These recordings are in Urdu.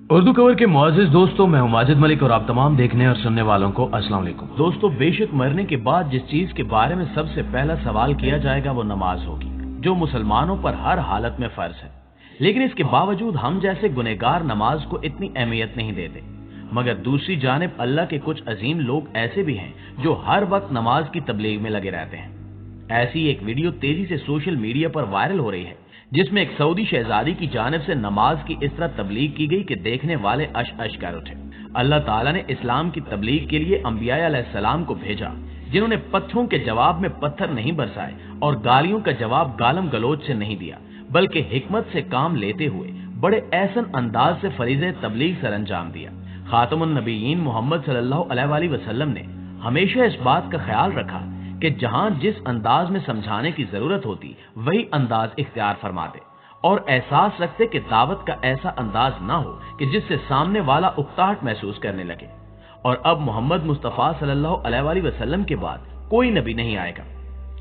اردو کور کے معزز دوستوں، میں ہوں ماجد ملک اور آپ تمام دیکھنے اور سننے والوں کو السلام علیکم۔ دوستوں، بے شک مرنے کے بعد جس چیز کے بارے میں سب سے پہلا سوال کیا جائے گا وہ نماز ہوگی، جو مسلمانوں پر ہر حالت میں فرض ہے۔ لیکن اس کے باوجود ہم جیسے گنہگار نماز کو اتنی اہمیت نہیں دیتے، مگر دوسری جانب اللہ کے کچھ عظیم لوگ ایسے بھی ہیں جو ہر وقت نماز کی تبلیغ میں لگے رہتے ہیں۔ ایسی ایک ویڈیو تیزی سے سوشل میڈیا پر وائرل ہو رہی ہے جس میں ایک سعودی شہزادی کی جانب سے نماز کی اس طرح تبلیغ کی گئی کہ دیکھنے والے اش اش کر اٹھے۔ اللہ تعالیٰ نے اسلام کی تبلیغ کے لیے انبیاء علیہ السلام کو بھیجا، جنہوں نے پتھروں کے جواب میں پتھر نہیں برسائے اور گالیوں کا جواب گالم گلوچ سے نہیں دیا، بلکہ حکمت سے کام لیتے ہوئے بڑے احسن انداز سے فریضہ تبلیغ سر انجام دیا۔ خاتم النبیین محمد صلی اللہ علیہ وآلہ وسلم نے ہمیشہ اس بات کا خیال رکھا کہ جہاں جس انداز میں سمجھانے کی ضرورت ہوتی وہی انداز اختیار فرماتے، اور احساس رکھتے کہ دعوت کا ایسا انداز نہ ہو کہ جس سے سامنے والا اکتاہٹ محسوس کرنے لگے۔ اور اب محمد مصطفیٰ صلی اللہ علیہ وآلہ وسلم کے بعد کوئی نبی نہیں آئے گا۔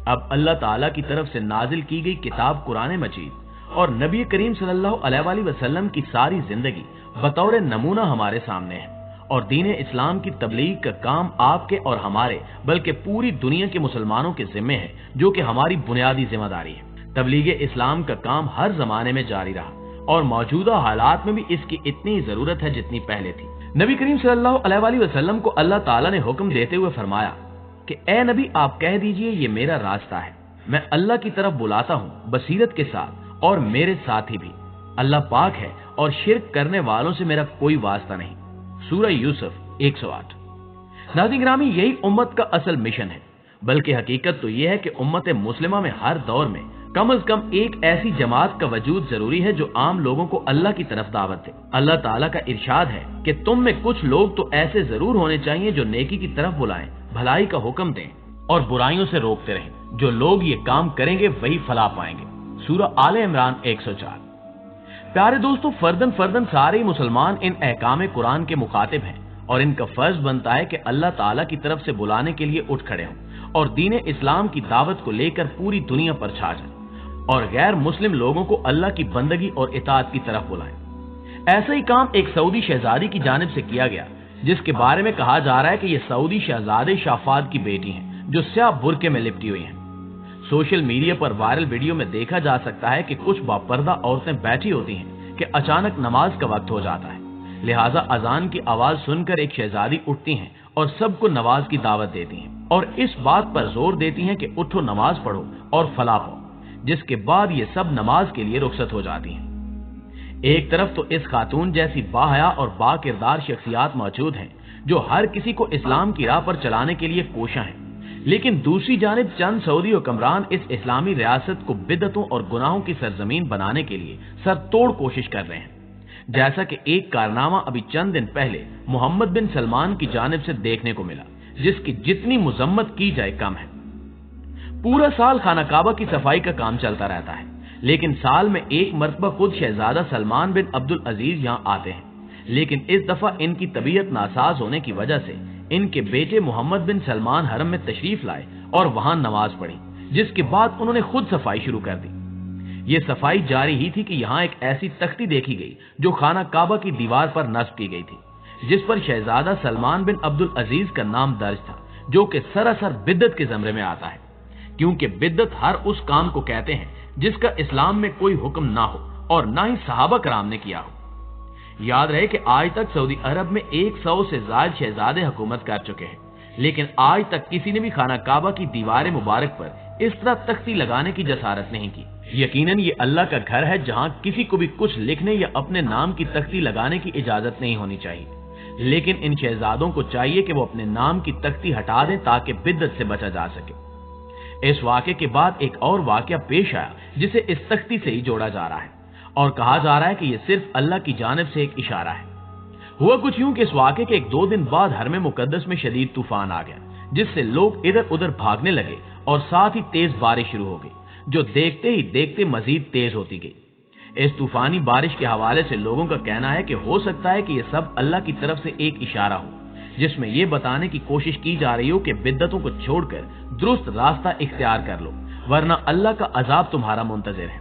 اب اللہ تعالیٰ کی طرف سے نازل کی گئی کتاب قرآن مجید اور نبی کریم صلی اللہ علیہ وآلہ وسلم کی ساری زندگی بطور نمونہ ہمارے سامنے ہے، اور دین اسلام کی تبلیغ کا کام آپ کے اور ہمارے بلکہ پوری دنیا کے مسلمانوں کے ذمے ہے، جو کہ ہماری بنیادی ذمہ داری ہے۔ تبلیغ اسلام کا کام ہر زمانے میں جاری رہا اور موجودہ حالات میں بھی اس کی اتنی ضرورت ہے جتنی پہلے تھی۔ نبی کریم صلی اللہ علیہ وآلہ وسلم کو اللہ تعالیٰ نے حکم دیتے ہوئے فرمایا کہ اے نبی، آپ کہہ دیجئے یہ میرا راستہ ہے، میں اللہ کی طرف بلاتا ہوں بصیرت کے ساتھ، اور میرے ساتھی بھی اللہ پاک ہے اور شرک کرنے والوں سے میرا کوئی واسطہ نہیں۔ سورہ یوسف 108۔ ناظرین گرامی، یہی امت کا اصل مشن ہے، بلکہ حقیقت تو یہ ہے کہ امت مسلمہ میں ہر دور میں کم از کم ایک ایسی جماعت کا وجود ضروری ہے جو عام لوگوں کو اللہ کی طرف دعوت دے۔ اللہ تعالیٰ کا ارشاد ہے کہ تم میں کچھ لوگ تو ایسے ضرور ہونے چاہیے جو نیکی کی طرف بلائیں، بھلائی کا حکم دیں اور برائیوں سے روکتے رہیں۔ جو لوگ یہ کام کریں گے وہی فلاح پائیں گے۔ سورہ آل عمران 104۔ پیارے دوستو، فردن سارے مسلمان ان احکام قرآن کے مخاطب ہیں، اور ان کا فرض بنتا ہے کہ اللہ تعالیٰ کی طرف سے بلانے کے لیے اٹھ کھڑے ہوں اور دین اسلام کی دعوت کو لے کر پوری دنیا پر چھا جائیں اور غیر مسلم لوگوں کو اللہ کی بندگی اور اطاعت کی طرف بلائیں۔ ایسا ہی کام ایک سعودی شہزادی کی جانب سے کیا گیا، جس کے بارے میں کہا جا رہا ہے کہ یہ سعودی شہزادے شافاد کی بیٹی ہیں جو سیاہ برقعے میں لپٹی ہوئی ہیں۔ سوشل میڈیا پر وائرل ویڈیو میں دیکھا جا سکتا ہے کہ کچھ باپردہ عورتیں بیٹھی ہوتی ہیں کہ اچانک نماز کا وقت ہو جاتا ہے، لہٰذا اذان کی آواز سن کر ایک شہزادی اٹھتی ہیں اور سب کو نماز کی دعوت دیتی ہیں اور اس بات پر زور دیتی ہیں کہ اٹھو، نماز پڑھو اور فلاح پاؤ، جس کے بعد یہ سب نماز کے لیے رخصت ہو جاتی ہیں۔ ایک طرف تو اس خاتون جیسی باحیا اور با کردار شخصیات موجود ہیں جو ہر کسی کو اسلام کی راہ پر چلانے کے لیے کوشاں ہیں، لیکن دوسری جانب چند سعودی حکمران اس اسلامی ریاست کو بدعتوں اور گناہوں کی سرزمین بنانے کے لیے سر توڑ کوشش کر رہے ہیں، جیسا کہ ایک کارنامہ ابھی چند دن پہلے محمد بن سلمان کی جانب سے دیکھنے کو ملا، جس کی جتنی مذمت کی جائے کم ہے۔ پورا سال خانہ کعبہ کی صفائی کا کام چلتا رہتا ہے، لیکن سال میں ایک مرتبہ خود شہزادہ سلمان بن عبد العزیز یہاں آتے ہیں، لیکن اس دفعہ ان کی طبیعت ناساز ہونے کی وجہ سے ان کے بیٹے محمد بن سلمان حرم میں تشریف لائے اور وہاں نماز پڑھی، جس کے بعد انہوں نے خود صفائی شروع کر دی۔ یہ صفائی جاری ہی تھی کہ یہاں ایک ایسی تختی دیکھی گئی جو خانہ کعبہ کی دیوار پر نصب کی گئی تھی، جس پر شہزادہ سلمان بن عبد العزیز کا نام درج تھا، جو کہ سراسر بدعت کے زمرے میں آتا ہے، کیونکہ بدعت ہر اس کام کو کہتے ہیں جس کا اسلام میں کوئی حکم نہ ہو اور نہ ہی صحابہ کرام نے کیا ہو۔ یاد رہے کہ آج تک سعودی عرب میں 100 سے زائد شہزادے حکومت کر چکے ہیں، لیکن آج تک کسی نے بھی خانہ کعبہ کی دیوار مبارک پر اس طرح تختی لگانے کی جسارت نہیں کی۔ یقیناً یہ اللہ کا گھر ہے جہاں کسی کو بھی کچھ لکھنے یا اپنے نام کی تختی لگانے کی اجازت نہیں ہونی چاہیے، لیکن ان شہزادوں کو چاہیے کہ وہ اپنے نام کی تختی ہٹا دیں تاکہ بدعت سے بچا جا سکے۔ اس واقعے کے بعد ایک اور واقعہ پیش آیا جسے اس تختی سے ہی جوڑا جا رہا ہے، اور کہا جا رہا ہے کہ یہ صرف اللہ کی جانب سے ایک اشارہ ہے۔ ہوا کچھ یوں کہ اس واقعے کے 1-2 دن بعد حرم مقدس میں شدید طوفان آ گیا، جس سے لوگ ادھر ادھر بھاگنے لگے اور ساتھ ہی تیز بارش شروع ہو گئی، جو دیکھتے ہی دیکھتے مزید تیز ہوتی گئی۔ اس طوفانی بارش کے حوالے سے لوگوں کا کہنا ہے کہ ہو سکتا ہے کہ یہ سب اللہ کی طرف سے ایک اشارہ ہو، جس میں یہ بتانے کی کوشش کی جا رہی ہو کہ بدعتوں کو چھوڑ کر درست راستہ اختیار کر لو، ورنہ اللہ کا عذاب تمہارا منتظر ہے۔